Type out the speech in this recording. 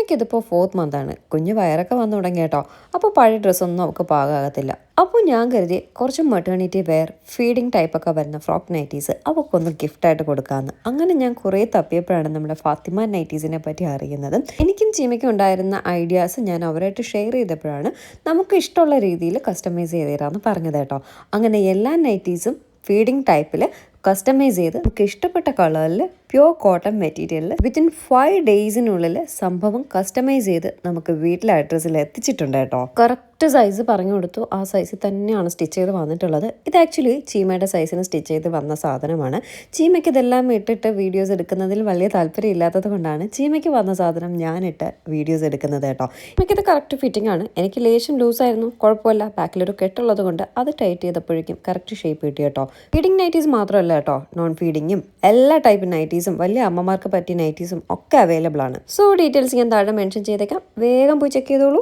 ചീമയ്ക്ക് ഇതിപ്പോൾ 4th മന്താണ്. കുഞ്ഞ് വയറൊക്കെ വന്നു തുടങ്ങി കേട്ടോ. അപ്പോൾ പഴയ ഡ്രസ്സൊന്നും അവൾക്ക് പാകമാകത്തില്ല. അപ്പോൾ ഞാൻ കരുതി കുറച്ച് മെറ്റേണിറ്റി വെയർ ഫീഡിങ് ടൈപ്പൊക്കെ വരുന്ന ഫ്രോക്ക് നൈറ്റീസ് അവൾക്കൊന്ന് ഗിഫ്റ്റായിട്ട് കൊടുക്കാമെന്ന്. അങ്ങനെ ഞാൻ കുറേ തപ്പിയപ്പോഴാണ് നമ്മുടെ ഫാത്തിമ നൈറ്റീസിനെ പറ്റി അറിയുന്നത്. എനിക്കും ചീമയ്ക്കും ഉണ്ടായിരുന്ന ഐഡിയാസ് ഞാൻ അവരായിട്ട് ഷെയർ ചെയ്തപ്പോഴാണ് നമുക്ക് ഇഷ്ടമുള്ള രീതിയിൽ കസ്റ്റമൈസ് ചെയ്ത് തരാമെന്ന് പറഞ്ഞത് കേട്ടോ. അങ്ങനെ എല്ലാ നൈറ്റീസും ഫീഡിങ് ടൈപ്പിൽ കസ്റ്റമൈസ് ചെയ്ത് നമുക്ക് ഇഷ്ടപ്പെട്ട കളറിൽ പ്യുവർ കോട്ടൺ മെറ്റീരിയലിൽ വിത്തിൻ 5 ഡേയ്സിനുള്ളിൽ സംഭവം കസ്റ്റമൈസ് ചെയ്ത് നമുക്ക് വീട്ടിലെ അഡ്രസ്സിൽ എത്തിച്ചിട്ടുണ്ട് കേട്ടോ. കറക്റ്റ് സൈസ് പറഞ്ഞു കൊടുത്തു. ആ സൈസിൽ തന്നെയാണ് സ്റ്റിച്ച് ചെയ്ത് വന്നിട്ടുള്ളത്. ഇത് ആക്ച്വലി ചീമയുടെ സൈസിന് സ്റ്റിച്ച് ചെയ്ത് വന്ന സാധനമാണ്. ചീമയ്ക്ക് ഇതെല്ലാം ഇട്ടിട്ട് വീഡിയോസ് എടുക്കുന്നതിൽ വലിയ താല്പര്യം ഇല്ലാത്തത് കൊണ്ടാണ് ചീമയ്ക്ക് വന്ന സാധനം ഞാനിട്ട് വീഡിയോസ് എടുക്കുന്നത് കേട്ടോ. ചീമയ്ക്കിത് കറക്റ്റ് ഫിറ്റിംഗ് ആണ്. എനിക്ക് ലേശം ലൂസായിരുന്നു, കുഴപ്പമില്ല. ബാക്കിലൊരു കെട്ടുള്ളത് കൊണ്ട് അത് ടൈറ്റ് ചെയ്തപ്പോഴേക്കും കറക്റ്റ് ഷേപ്പ് കിട്ടി കേട്ടോ. ഫീഡിങ് നൈറ്റീസ് മാത്രമല്ല കേട്ടോ, നോൺ ഫീഡിങ്ങും എല്ലാ ടൈപ്പ് നൈറ്റീസും വലിയ അമ്മമാർക്ക് പറ്റിയ നൈറ്റീസും ഒക്കെ അവൈലബിൾ ആണ്. സോ ഡീറ്റെയിൽസ് ഞാൻ താഴെ മെൻഷൻ ചെയ്തേക്കാം. വേഗം പോയി ചെക്ക് ചെയ്തോളൂ.